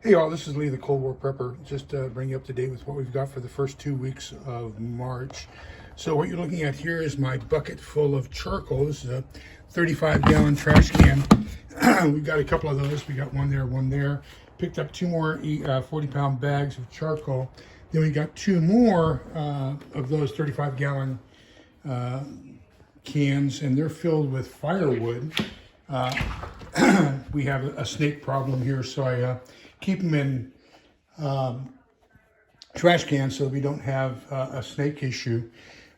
Hey all, this is Lee, the Cold War Prepper. Just bring you up to date with what we've got for the first 2 weeks of March. So what you're looking at here is my bucket full of charcoal. This is a 35-gallon trash can. We've got a couple of those. We got one there, one there. Picked up 2 more 40-pound bags of charcoal. Then we got 2 more of those 35-gallon cans, and they're filled with firewood. We have a snake problem here, so I keep them in trash cans so we don't have a snake issue.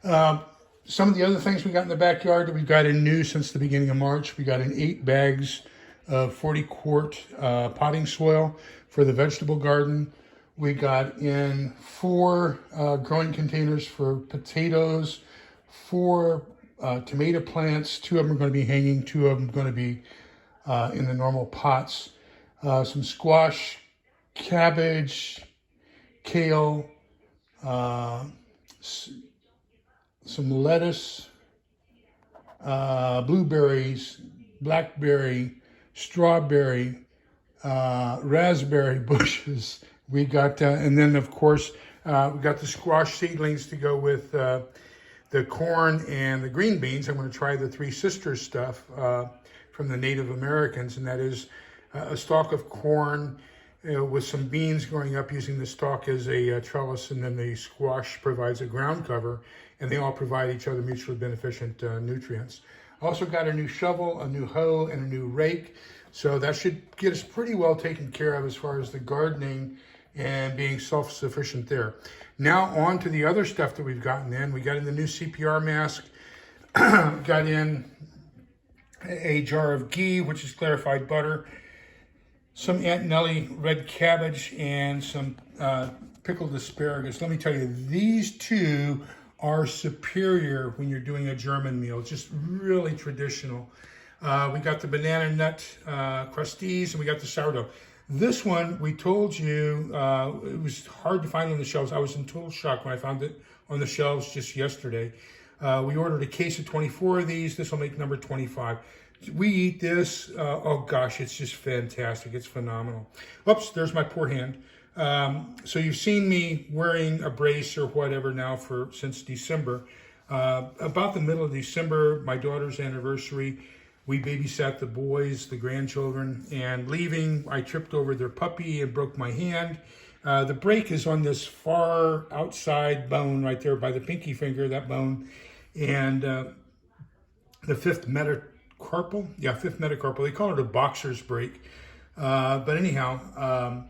Some of the other things we got in the backyard that we've got in new since the beginning of March, we got in 8 bags of 40-quart potting soil for the vegetable garden. We got in 4 growing containers for potatoes, 4 tomato plants. 2 of them are going to be hanging, 2 of them are going to be in the normal pots. Some squash, cabbage, kale, some lettuce, blueberries, blackberry, strawberry, raspberry bushes. We got, and then of course, we got the squash seedlings to go with the corn and the green beans. I'm going to try the Three Sisters stuff from the Native Americans, and that is a stalk of corn with some beans growing up using the stalk as a trellis, and then the squash provides a ground cover, and they all provide each other mutually beneficent nutrients. Also got a new shovel, a new hoe, and a new rake, so that should get us pretty well taken care of as far as the gardening and being self-sufficient there. Now on to the other stuff that we've gotten in. We got in the new CPR mask, got in a jar of ghee, which is clarified butter, some Aunt Nellie red cabbage, and some pickled asparagus. Let me tell you, these 2 are superior when you're doing a German meal. Just really traditional. We got the banana nut crusties, and we got the sourdough. This one, we told you, it was hard to find on the shelves. I was in total shock when I found it on the shelves just yesterday. We ordered a case of 24 of these. This will make number 25. We eat this, oh gosh, it's just fantastic. It's phenomenal. Oops, there's my poor hand. So you've seen me wearing a brace or whatever now since December. About the middle of December, my daughter's anniversary, we babysat the boys, the grandchildren, and leaving, I tripped over their puppy and broke my hand. The break is on this far outside bone right there by the pinky finger, that bone, and the 5th metacarpal. Yeah, 5th metacarpal. They call it a boxer's break. But anyhow,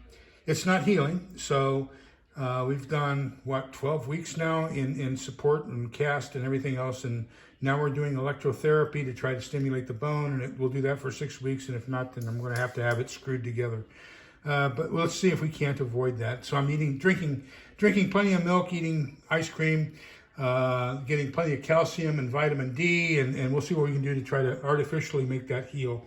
it's not healing. So we've done, 12 weeks now in support and cast and everything else. And now we're doing electrotherapy to try to stimulate the bone. And we'll do that for 6 weeks. And if not, then I'm going to have it screwed together. But let's see if we can't avoid that. So I'm drinking plenty of milk, eating ice cream, getting plenty of calcium and vitamin D, and we'll see what we can do to try to artificially make that heal.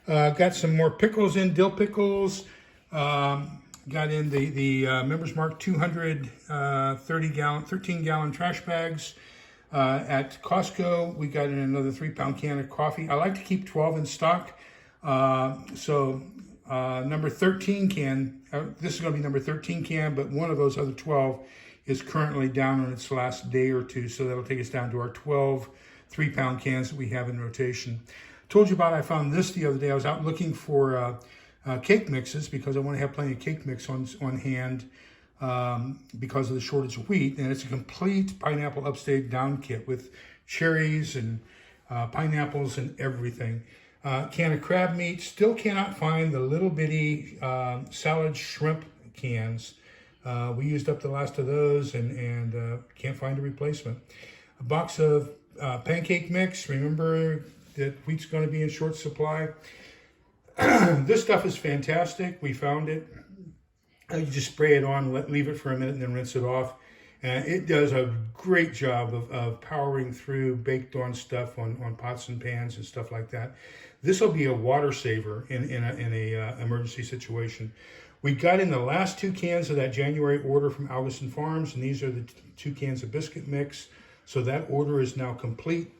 Got some more pickles in, dill pickles. Got in the Members Mark 200 13-gallon trash bags. At Costco, we got in another 3-pound can of coffee. I like to keep 12 in stock. So number 13 can, this is going to be number 13 can, but one of those other 12 is currently down on its last day or 2, so that'll take us down to our 12 3-pound cans that we have in rotation. Told you about, I found this the other day. I was out looking for cake mixes because I want to have plenty of cake mix on hand because of the shortage of wheat, and it's a complete pineapple upside down kit with cherries and pineapples and everything. Can of crab meat. Still cannot find the little bitty salad shrimp cans. We used up the last of those and can't find a replacement. A box of pancake mix. Remember that wheat's going to be in short supply. This stuff is fantastic. We found it. You just spray it on, leave it for a minute, and then rinse it off. And it does a great job of powering through baked on stuff on pots and pans and stuff like that. This will be a water saver in a emergency situation. We got in the last 2 cans of that January order from Algeston Farms, and these are the 2 cans of biscuit mix. So that order is now complete.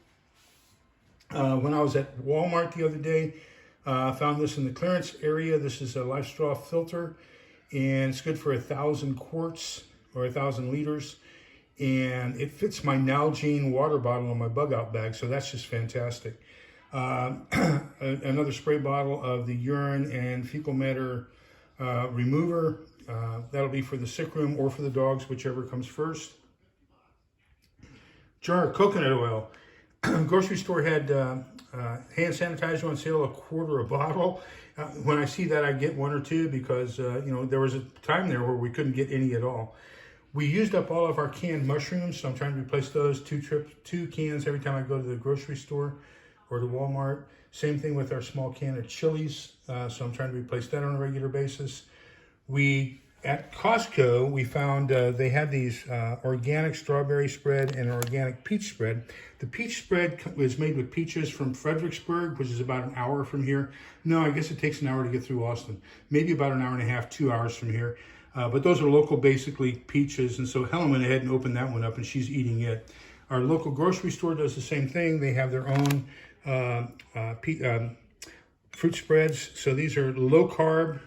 When I was at Walmart the other day, found this in the clearance area. This is a live straw filter. and it's good for 1,000 quarts or 1,000 liters. And it fits my Nalgene water bottle in my bug out bag, so that's just fantastic. Another spray bottle of the urine and fecal matter remover. That'll be for the sick room or for the dogs, whichever comes first. Jar of coconut oil. Grocery store had hand sanitizer on sale, $1/4 a bottle. When I see that, I get one or two because you know, there was a time there where we couldn't get any at all. We used up all of our canned mushrooms, so I'm trying to replace those. Two cans every time I go to the grocery store or to Walmart. Same thing with our small can of chilies, so I'm trying to replace that on a regular basis. At Costco, we found they had these organic strawberry spread and organic peach spread. The peach spread was made with peaches from Fredericksburg, which is about an hour from here. No, I guess it takes an hour to get through Austin. Maybe about an hour and a half, 2 hours from here. But those are local, basically, peaches. And so Helen went ahead and opened that one up, and she's eating it. Our local grocery store does the same thing. They have their own fruit spreads. So these are low carb,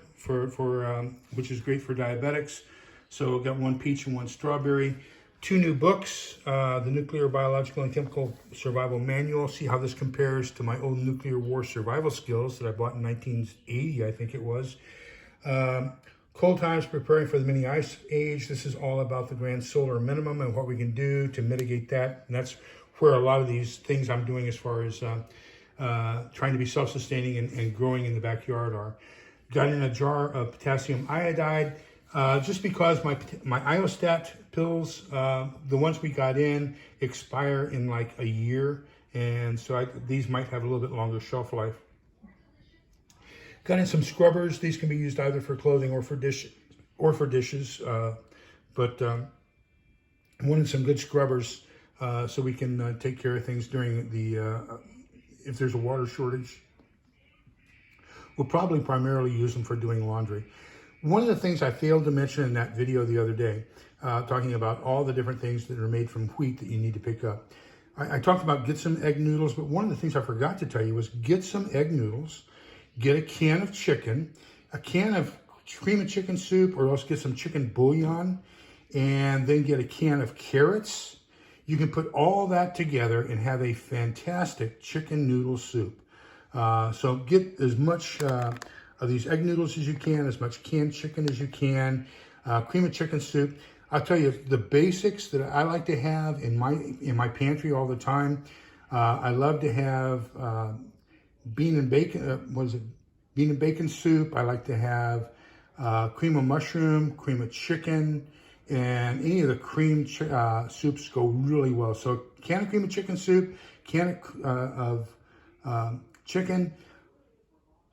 which is great for diabetics. So got one peach and one strawberry. 2 new books, the Nuclear, Biological, and Chemical Survival Manual. See how this compares to my old nuclear war survival skills that I bought in 1980, I think it was. Cold Times, Preparing for the Mini Ice Age. This is all about the grand solar minimum and what we can do to mitigate that. And that's where a lot of these things I'm doing as far as trying to be self-sustaining and growing in the backyard are. Got in a jar of potassium iodide, just because my Iostat pills, the ones we got in, expire in like a year. And so these might have a little bit longer shelf life. Got in some scrubbers. These can be used either for clothing or for dishes. But wanted some good scrubbers so we can take care of things during if there's a water shortage. We'll probably primarily use them for doing laundry. One of the things I failed to mention in that video the other day, talking about all the different things that are made from wheat that you need to pick up. I talked about get some egg noodles, but one of the things I forgot to tell you was get some egg noodles. Get a can of chicken, a can of cream of chicken soup, or else get some chicken bouillon, and then get a can of carrots. You can put all that together and have a fantastic chicken noodle soup. So get as much of these egg noodles as you can, as much canned chicken as you can, cream of chicken soup. I'll tell you the basics that I like to have in my pantry all the time. I love to have bean and bacon. Bean and bacon soup. I like to have cream of mushroom, cream of chicken, and any of the cream soups go really well. So can of cream of chicken soup, can of chicken,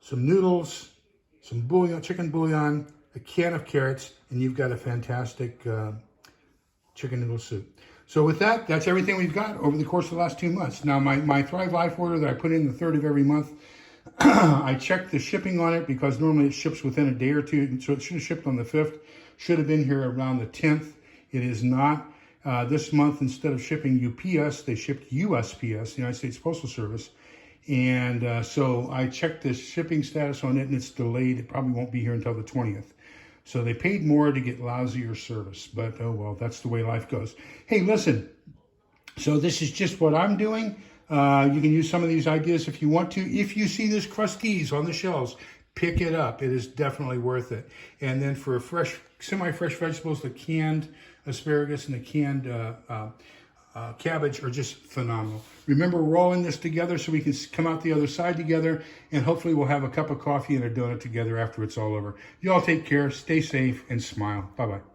some noodles, some bouillon, chicken bouillon, a can of carrots, and you've got a fantastic chicken noodle soup. So with that, that's everything we've got over the course of the last 2 months. Now, my Thrive Life order that I put in the 3rd of every month, I checked the shipping on it because normally it ships within a day or two. So it should have shipped on the 5th. Should have been here around the 10th. It is not. This month, instead of shipping UPS, they shipped USPS, United States Postal Service. And so I checked the shipping status on it, and it's delayed. It probably won't be here until the 20th. So they paid more to get lousier service, but oh well, that's the way life goes. Hey, listen, so this is just what I'm doing. You can use some of these ideas if you want to. If you see this Crusties on the shelves, pick it up. It is definitely worth it. And then for semi-fresh vegetables, the canned asparagus and the canned cabbage are just phenomenal. Remember, we're all in this together so we can come out the other side together, and hopefully we'll have a cup of coffee and a donut together after it's all over. You all take care, stay safe, and smile. Bye-bye.